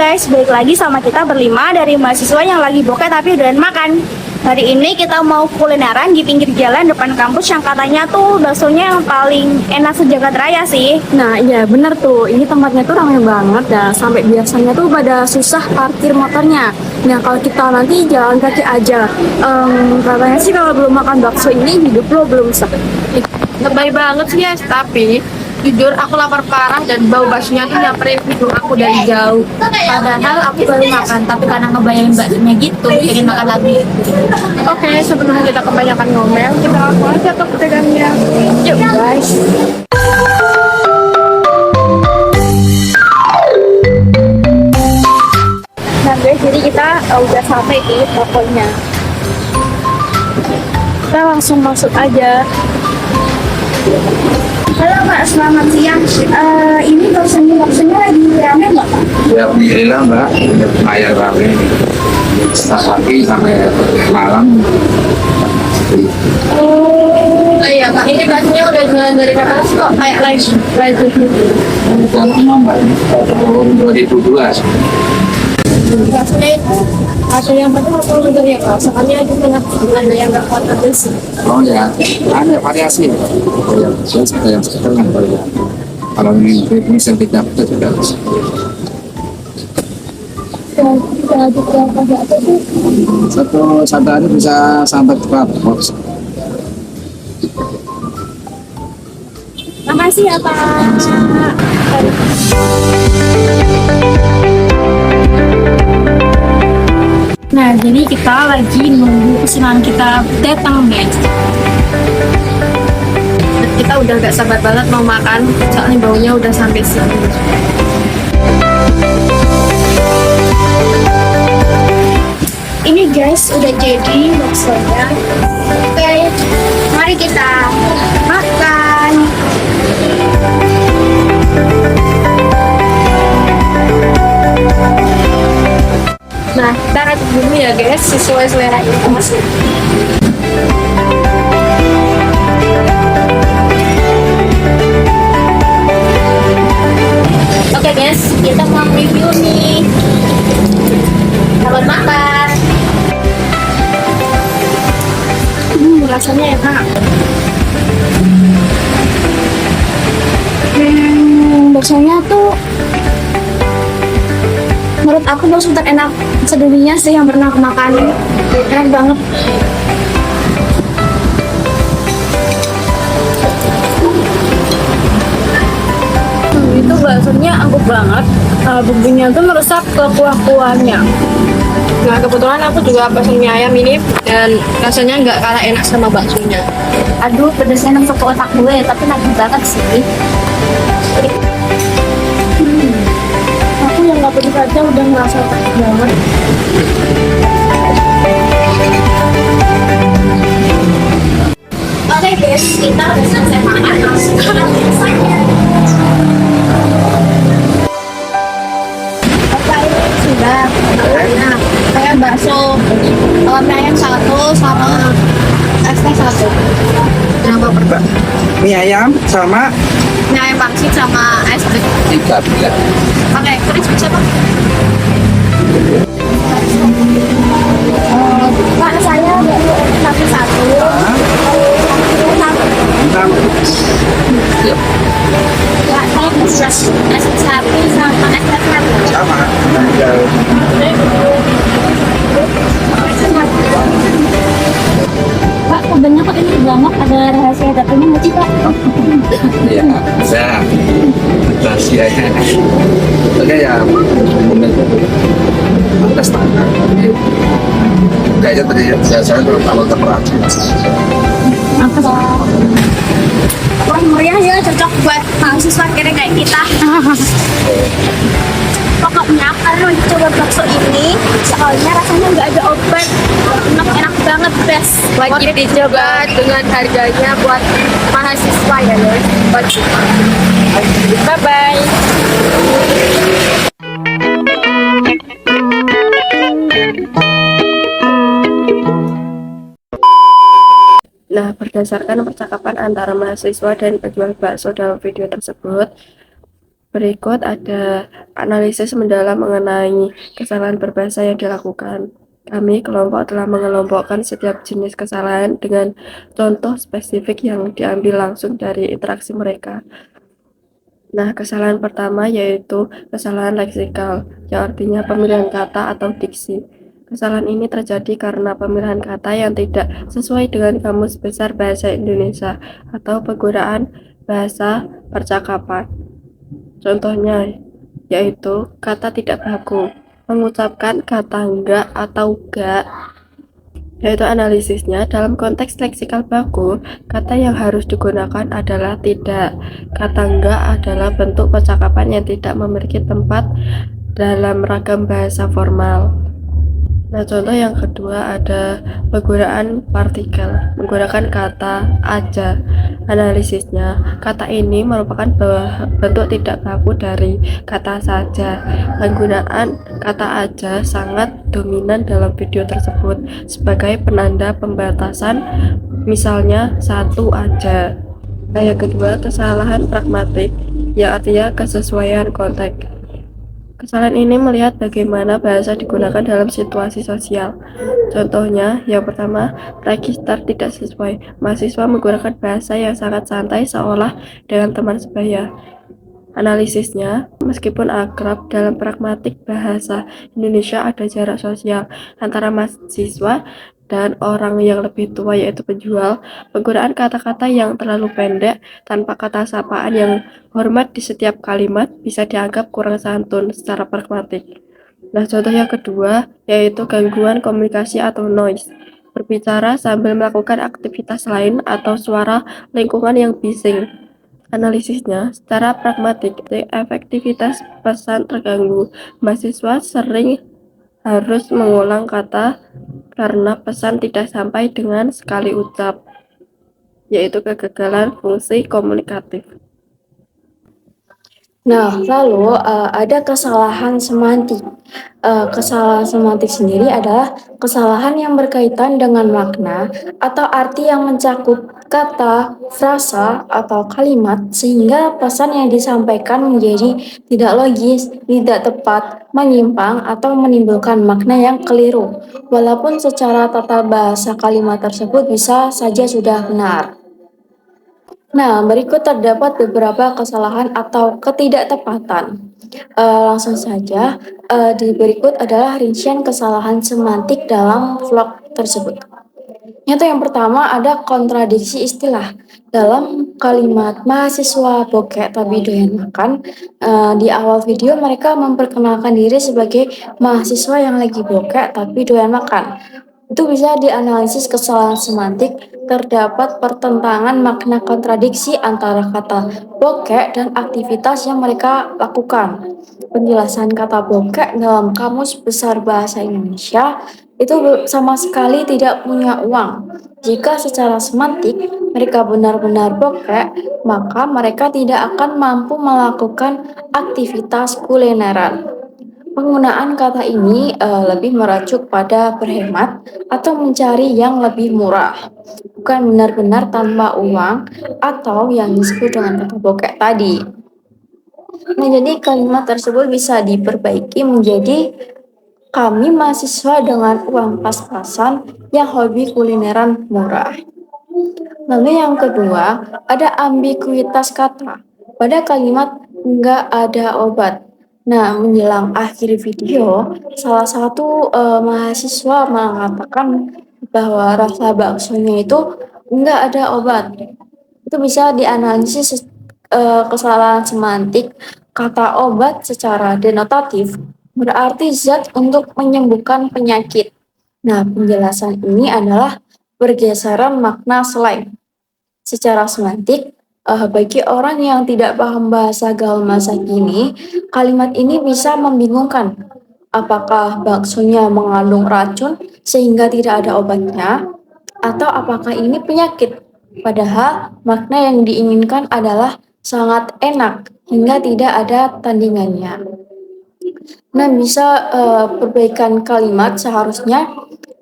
guys, balik lagi sama kita berlima dari mahasiswa yang lagi bokeh tapi udah makan. Hari ini kita mau kulineran di pinggir jalan depan kampus yang katanya tuh baksonya yang paling enak sejagat raya sih. Nah iya bener tuh, ini tempatnya tuh ramai banget ya, sampai biasanya tuh pada susah parkir motornya. Nah kalau kita nanti jalan kaki aja, katanya sih kalau belum makan bakso ini hidup lo belum sah. Lebay banget sih ya, tapi jujur aku lapar parah dan bau baksonya tuh nyamperin hidung aku dari jauh. Padahal aku baru makan, tapi karena ngebayangin baksonya gitu, pengen makan lagi. Oke, sebelum kita kebanyakan ngomel, kita langsung aja ke pedagangnya. Yuk guys. Nah guys, jadi kita udah sampai di tokonya. Kita langsung masuk aja. Halo Mbak, selamat siang. Ini baksonya lagi rame nggak Pak? Ya alhamdulillah mbak, lumayan rame pagi sampai malam. Oh iya Pak, ini baksonya udah jualan dari kapan sih kok kayak live Tahun 2002. baksonya itu bakso yang pertama aku juga ya Pak, soalnya itu tengah ada yang nggak kuat pedes. Oh ya, ada variasi. Ada yang biasa, ada yang setengah. Kalau ini yang tidak pedas juga. Satu hari bisa sampai berapa porsi? Makasih ya Pak. Nah jadi kita lagi nunggu pesanan kita datang guys. Kita udah gak sabar banget mau makan, soalnya baunya udah sampai sini. Ini guys udah jadi baksonya. Oke, mari kita makan. Nah, kita racik dulu ya guys, sesuai selera kita masing. Oke guys, kita mau review nih. Selamat makan. Rasanya enak. Baksonya tuh menurut aku bakso terenak sedunia sih yang pernah aku makan. Enak banget. Itu baksonya empuk banget, bumbunya tuh meresap ke kuah-kuahnya. Nah, kebetulan aku juga pesen mie ayam ini dan rasanya nggak kalah enak sama baksonya. Aduh, pedesnya nempel ke otak gue, tapi nagih banget sih. Aku yang nggak pedes aja udah ngerasa enak banget. Oke guys, kita udah selesai makan, langsung ke rasanya. Oke, ini sudah makannya. Kayak bakso, mie ayam satu sama es teh satu. Kenapa berapa? Mie ayam sama Mie ayam pangsit sama es teh. 3 bila. Oke, terus bisa Pak? Pak, saya satu satu. Tentang ya, Pak, saya pesen es teh sapi sama es teh satu. sama. Pak, kabarnya kok ini banget ada rahasia dapurnya nggak sih Pak? Ya, bisa. Rahasianya. Oke ya, atas tangan. Kayaknya tadi saya belum kalau terperhati. Wah, meriah ya, cocok buat mahasiswa kira kayak kita. Pokoknya kalau coba bakso ini, soalnya rasanya nggak ada obat, enak banget, best. Wajib dicoba dengan harganya buat mahasiswa ya guys. Wajib. Bye bye. Nah, berdasarkan percakapan antara mahasiswa dan penjual bakso dalam video tersebut, Berikut ada analisis mendalam mengenai kesalahan berbahasa yang dilakukan. Kami kelompok telah mengelompokkan setiap jenis kesalahan dengan contoh spesifik yang diambil langsung dari interaksi mereka. Nah, kesalahan pertama yaitu kesalahan leksikal, yang artinya pemilihan kata atau diksi. Kesalahan ini terjadi karena pemilihan kata yang tidak sesuai dengan Kamus Besar Bahasa Indonesia atau penggunaan bahasa percakapan. Contohnya yaitu kata tidak baku, mengucapkan kata enggak atau gak. Yaitu analisisnya, dalam konteks leksikal baku, kata yang harus digunakan adalah tidak. Kata enggak adalah bentuk percakapan yang tidak memiliki tempat dalam ragam bahasa formal. Nah, contoh yang kedua ada penggunaan partikel, menggunakan kata aja. Analisisnya, kata ini merupakan bentuk tidak baku dari kata saja. Penggunaan kata aja sangat dominan dalam video tersebut sebagai penanda pembatasan, misalnya satu aja. Nah, yang kedua, kesalahan pragmatik, yang artinya kesesuaian konteks. Kesalahan ini melihat bagaimana bahasa digunakan dalam situasi sosial. Contohnya, yang pertama, register tidak sesuai. Mahasiswa menggunakan bahasa yang sangat santai seolah dengan teman sebaya. Analisisnya, meskipun akrab, dalam pragmatik bahasa Indonesia ada jarak sosial antara mahasiswa dan orang yang lebih tua yaitu penjual. Penggunaan kata-kata yang terlalu pendek tanpa kata sapaan yang hormat di setiap kalimat bisa dianggap kurang santun secara pragmatik. Nah, contoh yang kedua yaitu gangguan komunikasi atau noise. Berbicara sambil melakukan aktivitas lain atau suara lingkungan yang bising. Analisisnya, secara pragmatik, efektivitas pesan terganggu. Mahasiswa sering harus mengulang kata karena pesan tidak sampai dengan sekali ucap, yaitu kegagalan fungsi komunikatif. Nah, lalu ada kesalahan semantik. Kesalahan semantik sendiri adalah kesalahan yang berkaitan dengan makna atau arti yang mencakup kata, frasa, atau kalimat sehingga pesan yang disampaikan menjadi tidak logis, tidak tepat, menyimpang, atau menimbulkan makna yang keliru. Walaupun secara tata bahasa kalimat tersebut bisa saja sudah benar. Nah, berikut terdapat beberapa kesalahan atau ketidaktepatan. Langsung saja, di berikut adalah rincian kesalahan semantik dalam vlog tersebut. Yang pertama ada kontradiksi istilah. Dalam kalimat mahasiswa bokek tapi doyan makan, di awal video mereka memperkenalkan diri sebagai mahasiswa yang lagi bokek tapi doyan makan. Itu bisa dianalisis kesalahan semantik, terdapat pertentangan makna kontradiksi antara kata bokek dan aktivitas yang mereka lakukan. Penjelasan kata bokek dalam Kamus Besar Bahasa Indonesia itu sama sekali tidak punya uang. Jika secara semantik mereka benar-benar bokek, maka mereka tidak akan mampu melakukan aktivitas kulineran. Penggunaan kata ini lebih merujuk pada berhemat atau mencari yang lebih murah, bukan benar-benar tanpa uang atau yang disebut dengan kata bokek tadi. Nah, jadi kalimat tersebut bisa diperbaiki menjadi kami mahasiswa dengan uang pas-pasan yang hobi kulineran murah. Lalu yang kedua, ada ambiguitas kata. Pada kalimat nggak ada obat. Nah, menjelang akhir video, salah satu mahasiswa mengatakan bahwa rasa baksonya itu nggak ada obat. Itu bisa dianalisis kesalahan semantik. Kata obat secara denotatif berarti zat untuk menyembuhkan penyakit. Nah, penjelasan ini adalah pergeseran makna slang. Secara semantik, bagi orang yang tidak paham bahasa gaul masa kini, kalimat ini bisa membingungkan. Apakah baksonya mengandung racun sehingga tidak ada obatnya? Atau apakah ini penyakit? Padahal makna yang diinginkan adalah sangat enak hingga tidak ada tandingannya. Nah, bisa perbaikan kalimat seharusnya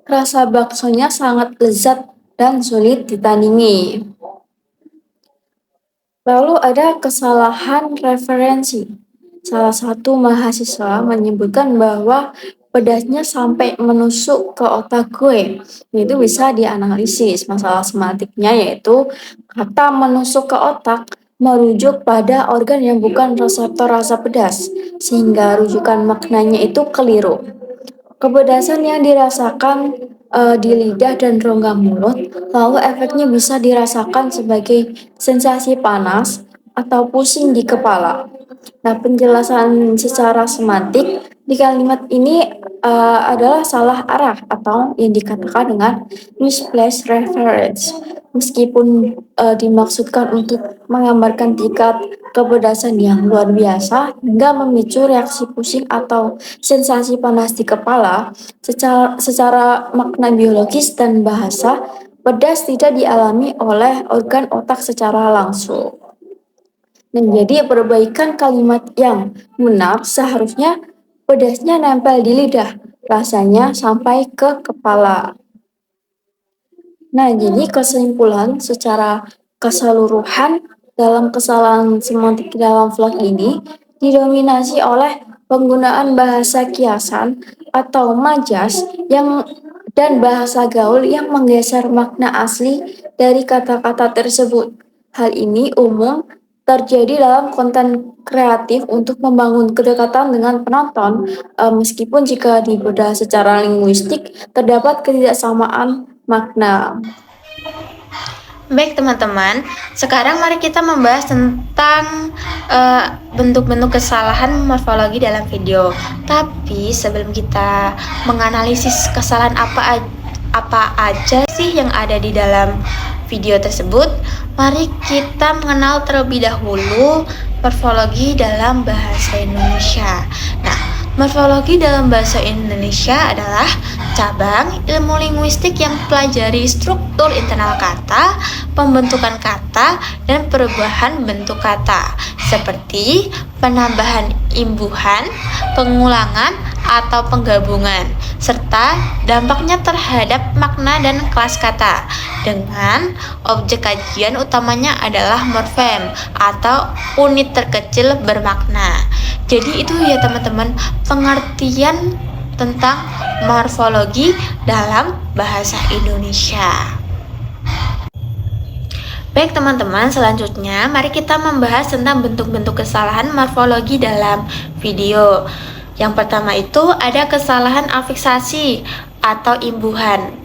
rasa baksonya sangat lezat dan sulit ditandingi. Lalu ada kesalahan referensi. salah satu mahasiswa menyebutkan bahwa pedasnya sampai menusuk ke otak gue. Itu bisa dianalisis. Masalah semantiknya yaitu kata menusuk ke otak merujuk pada organ yang bukan reseptor rasa pedas, sehingga rujukan maknanya itu keliru. Kepedasan yang dirasakan di lidah dan rongga mulut, lalu efeknya bisa dirasakan sebagai sensasi panas atau pusing di kepala. Nah, penjelasan secara semantik di kalimat ini adalah salah arah atau yang dikatakan dengan misplaced reference. Meskipun dimaksudkan untuk menggambarkan tingkat kepedasan yang luar biasa hingga memicu reaksi pusing atau sensasi panas di kepala, secara makna biologis dan bahasa, pedas tidak dialami oleh organ otak secara langsung. Dan jadi perbaikan kalimat yang benar seharusnya pedasnya nempel di lidah, rasanya sampai ke kepala. Nah, jadi kesimpulan secara keseluruhan dalam kesalahan semantik dalam vlog ini didominasi oleh penggunaan bahasa kiasan atau majas dan bahasa gaul yang menggeser makna asli dari kata-kata tersebut. Hal ini umum terjadi dalam konten kreatif untuk membangun kedekatan dengan penonton, meskipun jika dibedah secara linguistik terdapat ketidaksamaan makna. Baik teman-teman, sekarang mari kita membahas tentang bentuk-bentuk kesalahan morfologi dalam video. Tapi sebelum kita menganalisis kesalahan apa aja sih yang ada di dalam video tersebut, mari kita mengenal terlebih dahulu morfologi dalam bahasa Indonesia. Nah, morfologi dalam bahasa Indonesia adalah cabang ilmu linguistik yang mempelajari struktur internal kata, pembentukan kata, dan perubahan bentuk kata, seperti penambahan imbuhan, pengulangan, atau penggabungan, serta dampaknya terhadap makna dan kelas kata, dengan objek kajian utamanya adalah morfem atau unit terkecil bermakna. Jadi itu ya teman-teman pengertian tentang morfologi dalam bahasa Indonesia. Baik teman-teman, selanjutnya mari kita membahas tentang bentuk-bentuk kesalahan morfologi dalam video. Yang pertama itu ada kesalahan afiksasi atau imbuhan.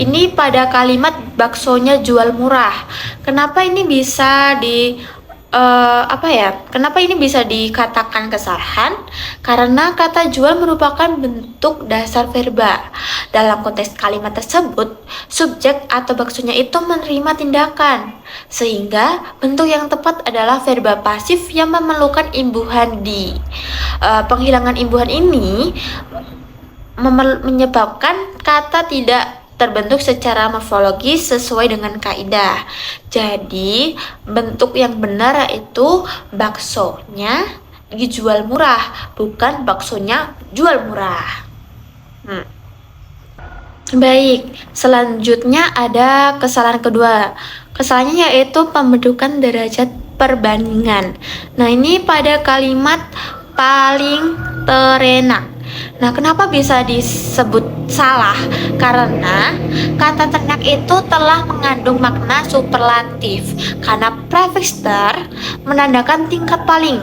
Ini pada kalimat baksonya jual murah. Kenapa ini bisa Kenapa ini bisa dikatakan kesalahan? Karena kata jual merupakan bentuk dasar verba. Dalam konteks kalimat tersebut, subjek atau baksonya itu menerima tindakan, sehingga bentuk yang tepat adalah verba pasif yang memerlukan imbuhan di. Penghilangan imbuhan ini menyebabkan kata tidak terbentuk secara morfologis sesuai dengan kaidah. Jadi bentuk yang benar yaitu baksonya dijual murah, bukan baksonya jual murah. Baik, selanjutnya ada kesalahan kedua. Kesalahannya yaitu pembentukan derajat perbandingan. Nah, ini pada kalimat paling terenak. Nah, kenapa bisa disebut salah? Karena kata ternak itu telah mengandung makna superlatif. Karena prefiks ter menandakan tingkat paling.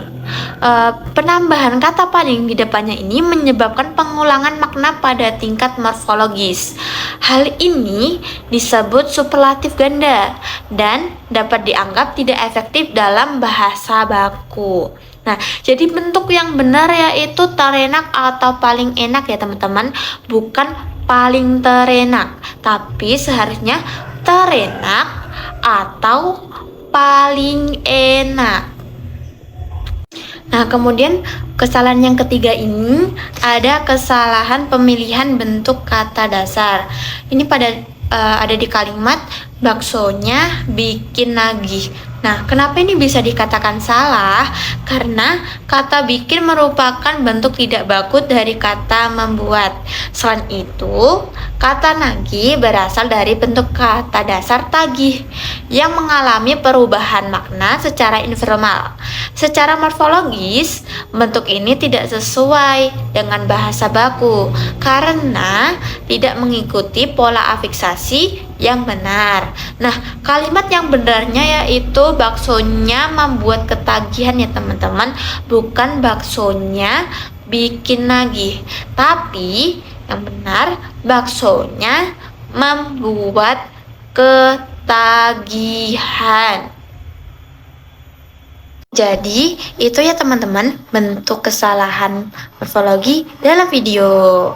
Penambahan kata paling di depannya ini menyebabkan pengulangan makna pada tingkat morfologis. Hal ini disebut superlatif ganda dan dapat dianggap tidak efektif dalam bahasa baku. Nah, jadi bentuk yang benar yaitu terenak atau paling enak ya teman-teman, bukan paling terenak, tapi seharusnya terenak atau paling enak. Nah, kemudian kesalahan yang ketiga ini ada kesalahan pemilihan bentuk kata dasar. Ini ada di kalimat baksonya bikin nagih. Nah, kenapa ini bisa dikatakan salah? Karena kata bikin merupakan bentuk tidak baku dari kata membuat. Selain itu, kata nagih berasal dari bentuk kata dasar tagih yang mengalami perubahan makna secara informal. Secara morfologis, bentuk ini tidak sesuai dengan bahasa baku karena tidak mengikuti pola afiksasi yang benar. Nah, kalimat yang benarnya yaitu baksonya membuat ketagihan ya teman-teman, bukan baksonya bikin nagih. Tapi yang benar baksonya membuat ketagihan. Jadi, itu ya teman-teman bentuk kesalahan morfologi dalam video.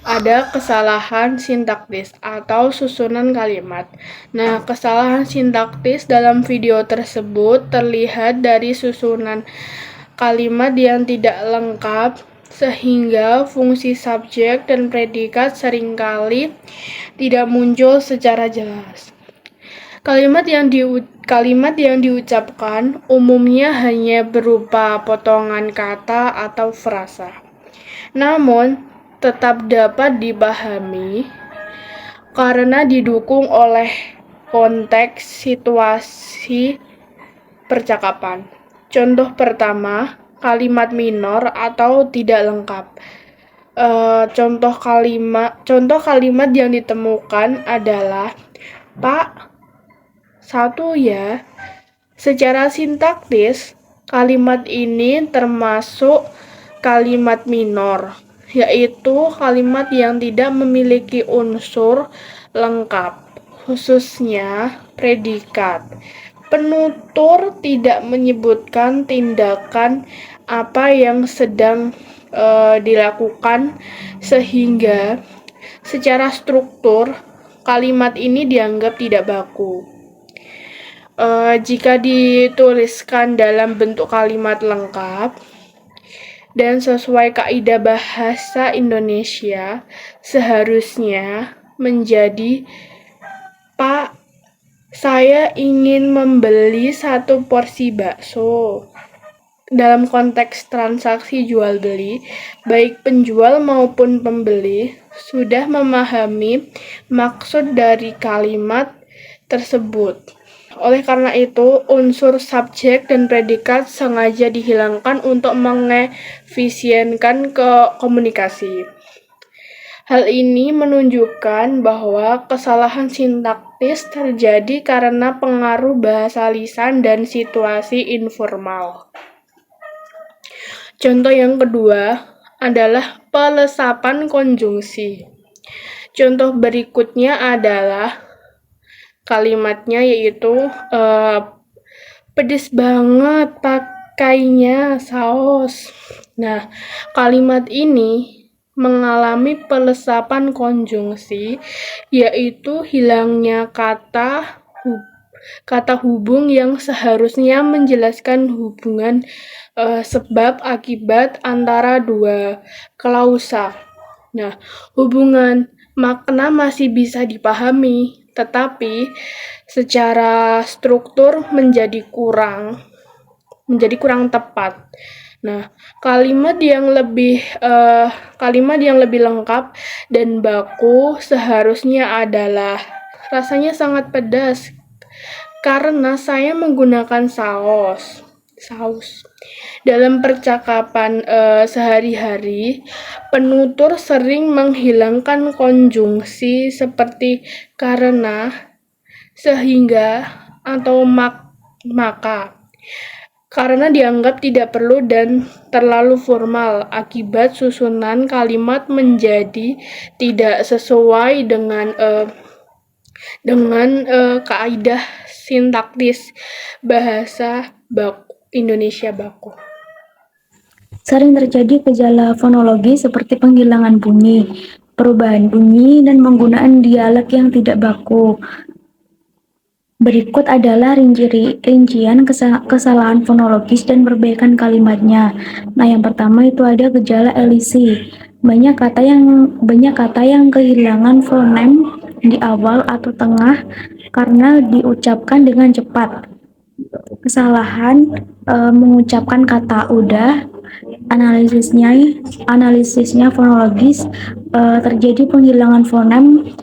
Ada kesalahan sintaktis atau susunan kalimat. Nah, kesalahan sintaktis dalam video tersebut terlihat dari susunan kalimat yang tidak lengkap, sehingga fungsi subjek dan predikat seringkali tidak muncul secara jelas. Kalimat yang diucapkan umumnya hanya berupa potongan kata atau frasa. Namun, tetap dapat dipahami karena didukung oleh konteks situasi percakapan. Contoh pertama, kalimat minor atau tidak lengkap. Contoh kalimat yang ditemukan adalah Pak, satu ya. Secara sintaktis, kalimat ini termasuk kalimat minor, yaitu kalimat yang tidak memiliki unsur lengkap, khususnya predikat. Penutur tidak menyebutkan tindakan apa yang sedang dilakukan, sehingga secara struktur kalimat ini dianggap tidak baku. Jika dituliskan dalam bentuk kalimat lengkap dan sesuai kaidah bahasa Indonesia, seharusnya menjadi Pak, saya ingin membeli 1 porsi bakso. Dalam konteks transaksi jual beli, baik penjual maupun pembeli sudah memahami maksud dari kalimat tersebut. Oleh karena itu, unsur subjek dan predikat sengaja dihilangkan untuk mengefisienkan komunikasi. Hal ini menunjukkan bahwa kesalahan sintaktis terjadi karena pengaruh bahasa lisan dan situasi informal. Contoh yang kedua adalah pelesapan konjungsi. Contoh berikutnya adalah kalimatnya yaitu pedes banget pakainya saus. Nah, kalimat ini mengalami pelesapan konjungsi, yaitu hilangnya kata hubung yang seharusnya menjelaskan hubungan sebab akibat antara dua klausa. Nah, hubungan makna masih bisa dipahami, tetapi secara struktur menjadi kurang tepat. Nah, kalimat yang lebih lengkap dan baku seharusnya adalah rasanya sangat pedas karena saya menggunakan saus. Dalam percakapan sehari-hari, penutur sering menghilangkan konjungsi seperti karena, sehingga, atau maka, karena dianggap tidak perlu dan terlalu formal, akibat susunan kalimat menjadi tidak sesuai dengan kaidah sintaktis bahasa Indonesia baku. Sering terjadi gejala fonologi seperti penghilangan bunyi, perubahan bunyi, dan penggunaan dialek yang tidak baku. Berikut adalah rincian kesalahan fonologis dan perbaikan kalimatnya. Nah, yang pertama itu ada gejala elisi. Banyak kata yang kehilangan fonem di awal atau tengah karena diucapkan dengan cepat. Kesalahan mengucapkan kata udah, analisisnya fonologis, terjadi penghilangan fonem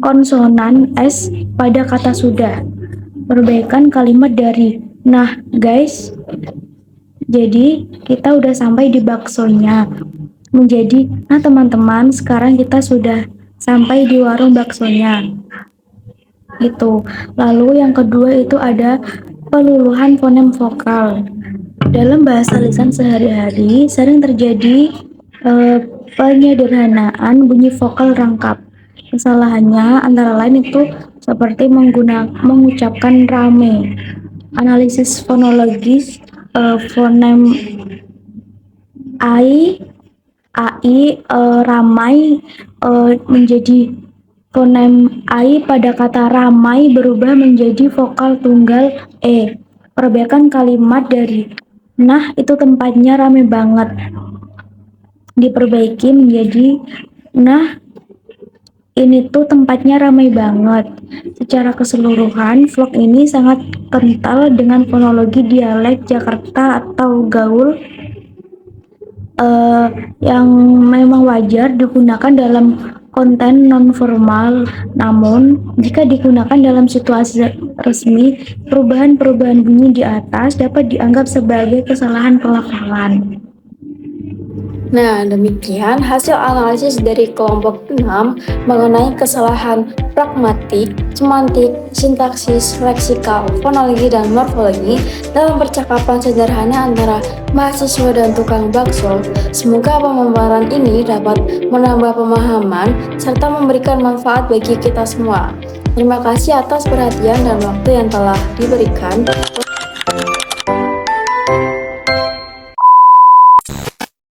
konsonan S pada kata sudah. Perbaikan kalimat dari nah guys. Jadi kita udah sampai di baksonya. Menjadi nah teman-teman, sekarang kita sudah sampai di warung baksonya. Itu. Lalu yang kedua itu ada peluluhan fonem vokal. Dalam bahasa lisan sehari-hari sering terjadi penyederhanaan bunyi vokal rangkap. Kesalahannya antara lain itu seperti mengucapkan rame. Analisis fonologis fonem ramai menjadi fonem ai pada kata ramai berubah menjadi vokal tunggal e. Perbaikan kalimat dari nah itu tempatnya rame banget diperbaiki menjadi nah ini tuh tempatnya ramai banget. Secara keseluruhan, vlog ini sangat kental dengan fonologi dialek Jakarta atau gaul yang memang wajar digunakan dalam konten non-formal. Namun, jika digunakan dalam situasi resmi, perubahan-perubahan bunyi di atas dapat dianggap sebagai kesalahan pelafalan. Nah, demikian hasil analisis dari kelompok 6 mengenai kesalahan pragmatik, semantik, sintaksis, leksikal, fonologi, dan morfologi dalam percakapan sederhana antara mahasiswa dan tukang bakso. Semoga pemaparan ini dapat menambah pemahaman serta memberikan manfaat bagi kita semua. Terima kasih atas perhatian dan waktu yang telah diberikan.